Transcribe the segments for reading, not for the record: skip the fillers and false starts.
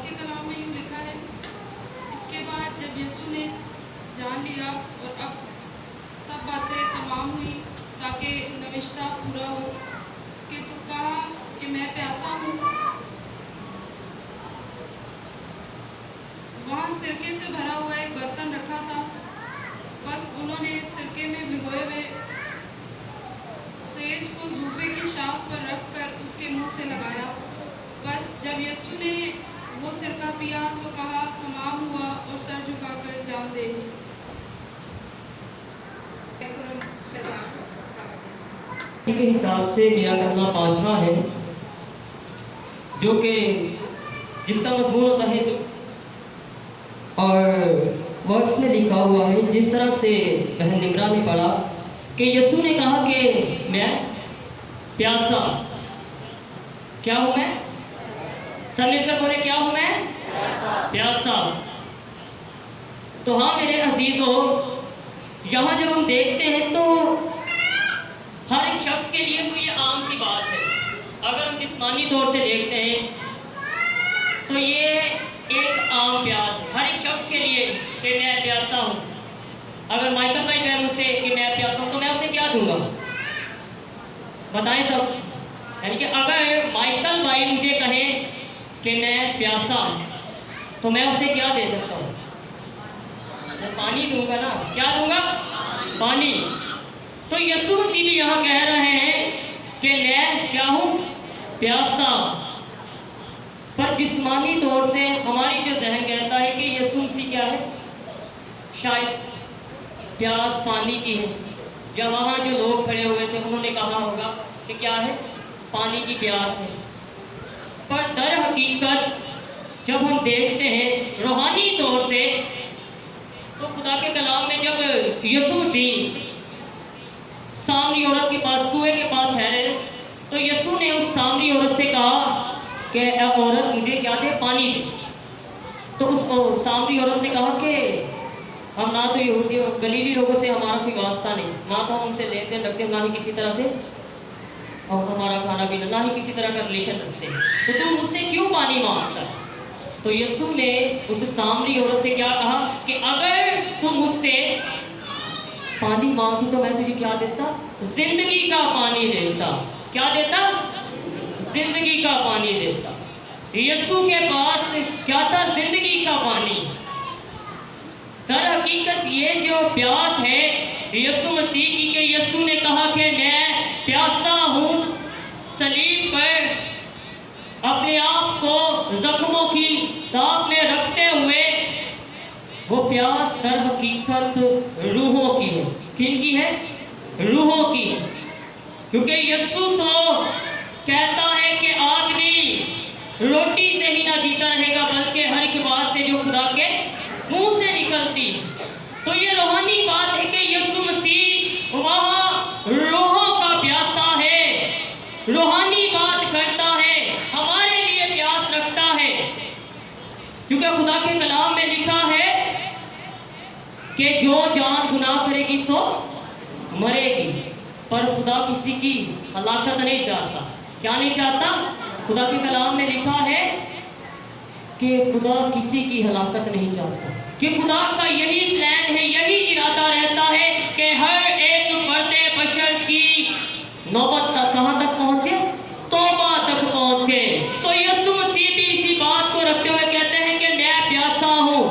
के कलाम में यूँ लिखा है, इसके बाद जब यीशु ने जान लिया और अब सब बातें तमाम हुई ताकि नविश्ता पूरा हो कि तू कहा कि मैं प्यासा हूँ। वहाँ सिरके से भरा हुआ एक बर्तन रखा था। बस उन्होंने सिरके में भिगोए हुए सेज को जूफे की शाख पर रखकर उसके मुंह से लगाया। बस जब यीशु ने वो सिरका पिया तो कहा, तमाम हुआ, और सर झुकाकर जान दे। के हिसाब से मेरा करना पांचवा है, जो कि जिसका मजमून होता है दुख। और वर्ड्स में लिखा हुआ है, जिस तरह से बहन निमरा ने पढ़ा कि यीशु ने कहा कि मैं प्यासा, क्या हूँ मैं? सब मिलकर बोले, क्या हूँ मैं? प्यासा। तो हाँ मेरे अजीजों, यहाँ जब हम देखते हैं तो हर एक शख्स के लिए तो ये आम सी बात है। अगर हम जिस्मानी तौर से देखते हैं तो ये एक आम प्यास है हर एक शख्स के लिए कि मैं प्यासा हूँ। अगर माइकल भाई कहे मुझसे कि मैं प्यासा हूँ तो मैं उसे क्या दूंगा? बताएं सब। यानी कि अगर माइकल भाई मुझे कहे कि मैं प्यासा हूँ तो मैं उसे क्या दे सकता हूँ? मैं पानी दूंगा ना। क्या दूंगा? पानी। तो यीशु मसीह भी यहाँ कह रहे हैं कि मैं क्या हूँ? प्यासा। पर जिस्मानी तौर से हमारी जो जहन कहता है कि यीशु मसीह क्या है? शायद प्यास पानी की है, या वहाँ जो लोग खड़े हुए थे उन्होंने कहा होगा कि क्या है? पानी की प्यास है। पर दर हकीकत जब हम देखते हैं रूहानी तौर से तो खुदा के कलाम में जब यीशु मसीह सामरी औरत के पास, कुएं के पास ठहरे, तो यीशु ने उस सामरी औरत से कहा कि औरत मुझे क्या दे? पानी दे। तो उस सामरी औरत ने कहा कि हम ना तो यहूदी गलीली लोगों से हमारा कोई वास्ता नहीं, ना तो हम उनसे लेन देन रखते, ना ही किसी तरह से और हमारा खाना पीना, ना ही किसी तरह का रिलेशन रखते, तो तू मुझसे क्यों पानी मांगता है? तो यीशु ने उस सामरी औरत से क्या कहा कि अगर तू मुझसे पानी मांगती तो मैं तुझे क्या देता? जिंदगी का पानी देता। क्या देता? जिंदगी का पानी देता। यीशु के पास क्या था? जिंदगी का पानी। दर हकीकत ये जो प्यास है यीशु मसीह की, कि यीशु ने कहा कि मैं प्यासा हूँ, सलीब पर अपने आप को जख्मों की ताप में रखते हुए, वो प्यास दर हकीकत रूहों की है। किन की है? रूहों की। क्योंकि यीशु तो कहता है कि आदमी रोटी से ही ना जीता रहेगा बल्कि हर एक बात से जो खुदा के मुंह से निकलती है। तो ये रूहानी बात है कि यीशु मसीह वहाँ रूहों का प्यासा है, रूहानी बात करता है, हमारे लिए प्यास रखता है। क्योंकि खुदा के कलाम में लिखा है कि जो जान गुनाह करेगी सो मरेगी। पर खुदा किसी की हलाकत नहीं चाहता। क्या नहीं चाहता? खुदा के कलाम में लिखा है कि खुदा किसी की हलाकत नहीं चाहता, कि खुदा का यही प्लान है, यही इरादा रहता है कि हर एक फर्दे बशर की नौबत तक कहाँ तक पहुँचे? तौबा तक पहुँचे। तो यीशु मसीह भी इसी बात को रखते हुए कहते हैं कि मैं प्यासा हूँ,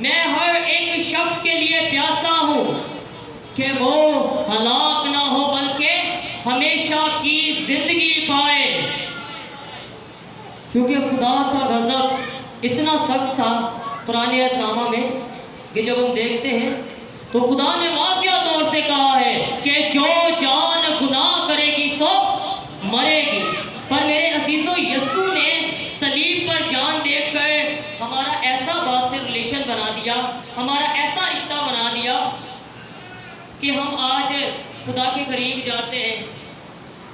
मैं हर एक शख्स के लिए प्यासा हूँ कि वो हलाक ना हो बल्कि हमेशा की जिंदगी पाए। क्योंकि खुदा का गज़ब इतना सख्त था पुराने अहदनामा में कि जब हम देखते हैं तो खुदा ने वाज़िया तौर से कहा है कि जो जान गुनाह करेगी सो मरेगी। पर मेरे अजीजों, यीशु ने सलीब पर जान देकर हमारा ऐसा बात से रिलेशन बना दिया, हमारा ऐसा रिश्ता बना दिया कि हम आज खुदा के करीब जाते हैं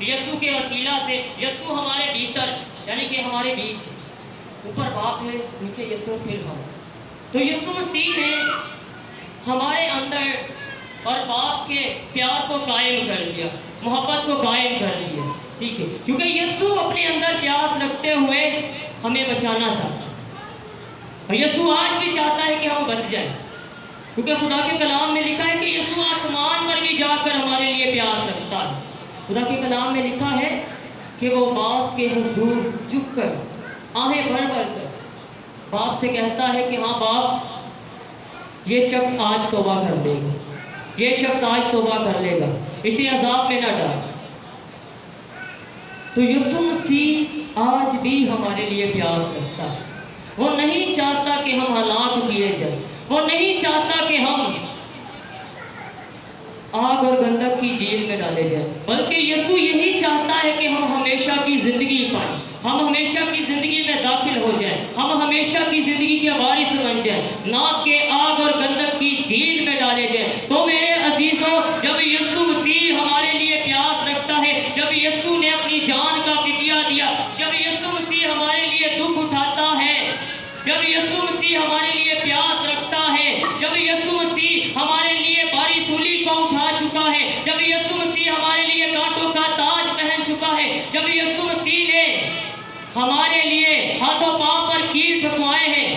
यीशु के वसीला से। यीशु हमारे भीतर, यानी कि हमारे बीच, ऊपर बाप है, नीचे यीशु, फिर हम। तो यीशु मसीह ने हमारे अंदर और बाप के प्यार को कायम कर दिया, मोहब्बत को कायम कर दिया। ठीक है, क्योंकि यीशु अपने अंदर प्यास रखते हुए हमें बचाना चाहता है। और यीशु आज भी चाहता है कि हम बच जाएं, क्योंकि खुदा के कलाम में लिखा है कि यीशु आसमान पर भी जाकर हमारे लिए प्यास रखता है। खुदा के कलाम में लिखा है कि वो बाप के हुजूर झुककर आहें भर भर कर बाप से कहता है कि हाँ बाप, ये शख्स आज तौबा कर लेगा, ये शख्स आज तौबा कर लेगा, इसी अजाब में ना डाल। तो यीशु मसीह आज भी हमारे लिए प्यास रखता है। वो नहीं चाहता कि हम हलाक किए जाए, वो नहीं चाहता कि हम आग और गंधक की झील में डाले जाए, बल्कि यीशु यही चाहता है कि हम हमेशा की जिंदगी पाएं, हम हमेशा की जिंदगी में दाखिल हो जाएं, हम हमेशा की जिंदगी के वारिस बन जाएं, ना कि आग और गंधक की झील में डाले जाएं। तो मेरे अजीजों, जब यीशु मसीह हमारे लिए प्यास रखता है, जब यीशु ने अपनी जान का फिदिया दिया, जब यीशु मसीह हमारे लिए दुख उठाता है, जब यीशु मसीह हमारे लिए प्यास रखता है, जब यीशु मसीह हमारे लिए भारी सूली को उठा चुका है, जब यीशु मसीह हमारे लिए कांटों का ताज पहन चुका है, जब यीशु मसीह ने हमारे लिए हाथों पांव पर कील ठुकवाए हैं,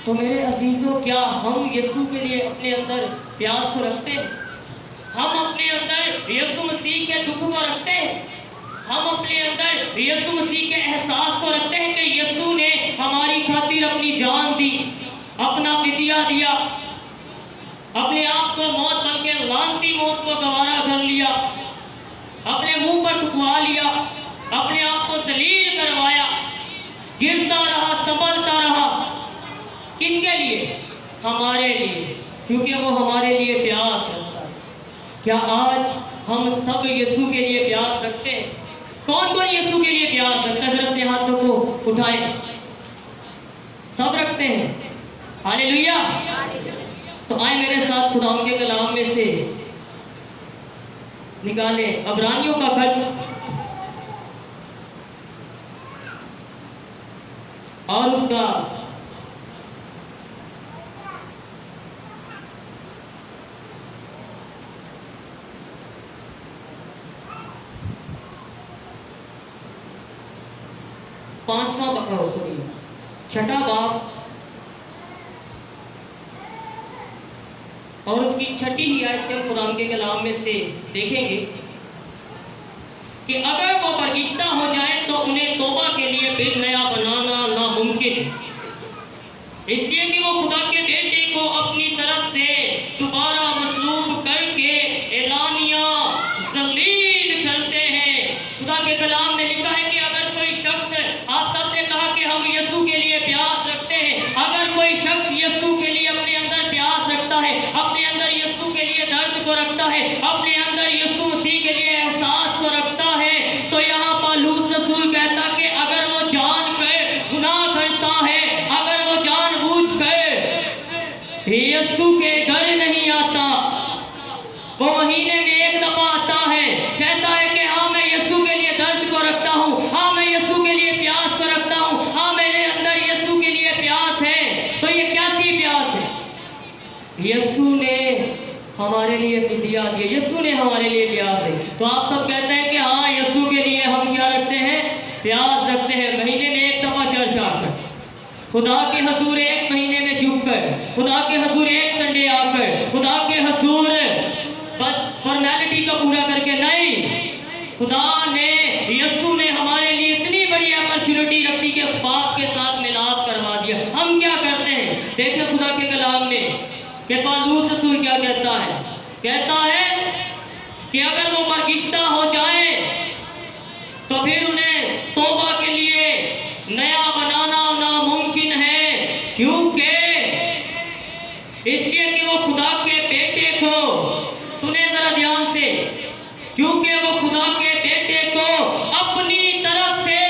तो मेरे अजीजों, क्या हम यीशु के लिए अपने अंदर प्यास को रखते हैं? हम अपने अंदर यीशु मसीह के दुख को रखते हैं? हम अपने अंदर यीशु मसीह के एहसास को रखते हैं कि यीशु ने हमारी खातिर अपनी जान दी, अपना फिदिया दिया, अपने आप को मौत बल्कि लानती मौत को गवारा कर लिया, अपने मुंह पर थुकवा लिया, अपने आप को जलील करवाया, गिरता रहा, संभलता रहा। किनके लिए? हमारे लिए, क्योंकि वो हमारे लिए प्यास रखता है। क्या आज हम सब यीशु के लिए प्यास रखते हैं? कौन कौन यीशु के लिए प्यास रखता है? अपने हाथों को उठाएं। सब रखते हैं। हालेलुया। तो आए मेरे साथ खुदा के कलाम में से निकाले अब्रानियों का खत और उसका 6ठा बाब और उसकी 6ठी ही आयत से हम खुदा के कलाम में से देखेंगे कि अगर वो बरगिश्ता हो जाए तो उन्हें तौबा के लिए फिर नया बनाना नामुमकिन है, इसलिए कि वो खुदा के बेटे को अपनी तरफ से दोबारा मसलूब करके एलानिया जलील करते हैं। खुदा के कलाम में लिखा है कि अगर कोई शख्स, आप सबने कहा कि हम यीशु के लिए प्यास रखते हैं, अगर कोई शख्स यीशु के लिए अपने अंदर प्यास रखता है, अपने अंदर यीशु के लिए दर्द को रखता है, अपने अंदर यीशु मसीह के लिए एहसास को रखता है, तो यहाँ पौलुस रसूल कहता कि अगर वो जान कर गुनाह करता है, अगर वो जानबूझकर यीशु के घर नहीं आता, वो महीने में एक दफा आता है, कहता है कि हाँ मैं यीशु के लिए दर्द को रखता हूँ, हाँ मैं यीशु के लिए प्यास को रखता हूँ, हाँ मेरे अंदर यीशु के लिए प्यास है, तो ये कैसी प्यास है? यीशु ने हमारे लिए फिदिया दिया, यीशु ने हमारे लिए प्यास है। तो आप सब कहते हैं कि हाँ यीशु के लिए हम क्या रखते हैं? प्यास रखते हैं। महीने में एक दफा चर्च आकर, खुदा के हजूर एक महीने में झुककर, खुदा के हजूर एक संडे आकर, खुदा के हजूर बस फॉर्मेलिटी को पूरा करके नहीं, खुदा ने, यीशु ने हमारे लिए इतनी बड़ी अपॉर्चुनिटी रखी कि बाप के साथ मिलाप करवा दिया। हम क्या करते हैं? देखिए खुदा के कलाम में कि पौलुस रसूल क्या कहता है? कहता है कि अगर वो बरगिश्ता हो जाए तो फिर उन्हें तौबा के लिए नया बनाना नामुमकिन है, क्योंकि इसलिए कि वो खुदा के बेटे को, सुने जरा ध्यान से, क्योंकि वो खुदा के बेटे को अपनी तरफ से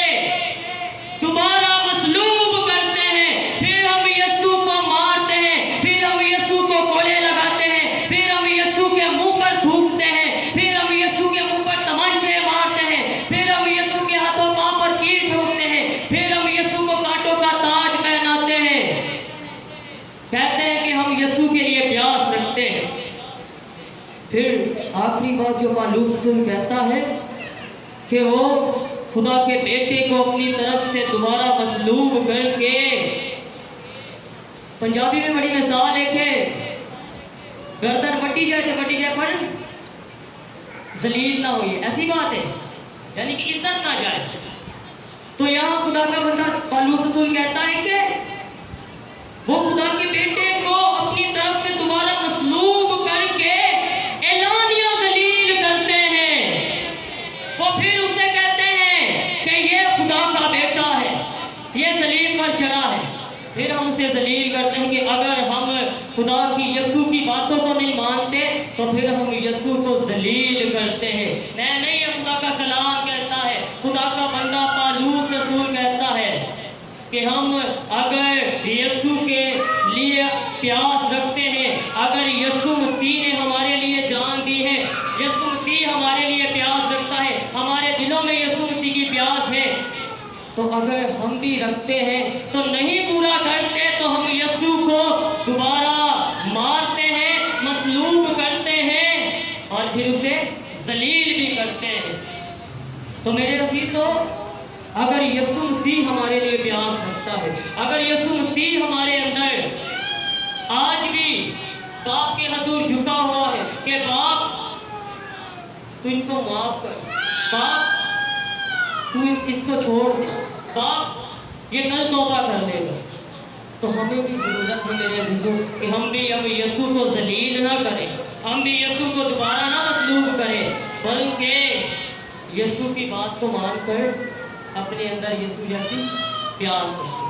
दोबारा मसलूब करते हैं, फिर हम यीशु को मारते हैं, फिर हम यीशु को कोड़े लगाते हैं, फिर हम यीशु के मुंह पर थूकते हैं, फिर हम यीशु के मुंह पर तमंचे मारते हैं, फिर हम यीशु के हाथों पांव पर कील ठोकते हैं, फिर हम यीशु को कांटों का ताज पहनाते हैं। कहते हैं कि हम यीशु के लिए प्यास रखते हैं। फिर आखिरी बात जो पौलुस कहता है कि वो खुदा के बेटे को अपनी तरफ से दोबारा मसलूब करके, पंजाबी में बड़ी मिसाल है, गर्दन बटी जाए पर जलील ना हो, ऐसी बात है, यानी कि इज्जत ना जाए। तो यहाँ खुदा का बंदा पालूस रसूल कहता है कि वो खुदा के बेटे को अपनी तरफ से दोबारा मसलूब करके एलानिया जलील करते हैं। वो फिर उसे कहते हैं कि ये खुदा का बेटा है, ये सलीब पर चढ़ा है। फिर हम उसे जलील करते हैं कि अगर हम खुदा की यीशु की बातों को नहीं मानते तो फिर हम यीशु को जलील करते हैं। मैं नहीं, ये खुदा का कलाम कहता है, खुदा का बंदा पालूस रसूल कहता है कि हम अगर यीशु के लिए प्यास रखते हैं, अगर यीशु मसीह ने हमारे लिए जान दी है, यीशु मसीह हमारे लिए प्यास रखता है, हमारे दिलों में यीशु मसीह की प्यास है, तो अगर हम भी रखते हैं तो नहीं पूरा करते तो हम यीशु को दोबारा मारते हैं, मसलूब करते हैं और फिर उसे जलील भी करते हैं। तो मेरे अजीजों, अगर यीशु मसीह हमारे लिए प्यास रखता है, अगर यीशु मसीह हमारे अंदर आज भी बाप के हजूर झुका हुआ है कि बाप तू इनको माफ कर, बाप तू इसको छोड़ दे, बाप ये कल तौबा कर लेगा, तो हमें भी जरूरत है मेरे अजीजों कि हम भी अब यीशु को जलील ना करें, हम भी यीशु को दोबारा ना मसलूब करें, बल्कि यीशु की बात को मानकर अपने अंदर यीशु जैसी प्यास रखें।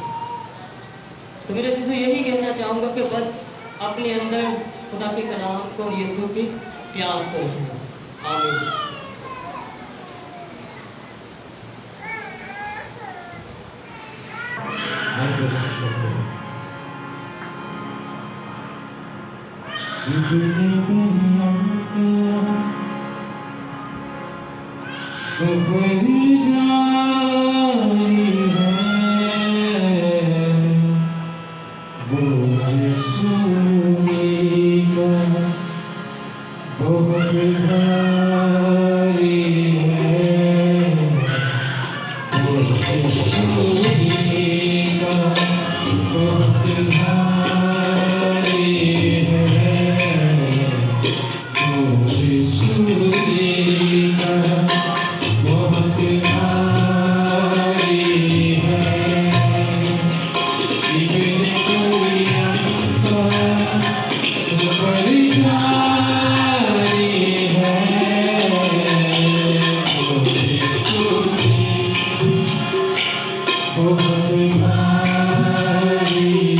तो मेरे अजीजों, यही कहना चाहूँगा कि बस अपने अंदर खुदा के कलाम को और यीशु की प्यास को रखें। आमीन। बहुत भारी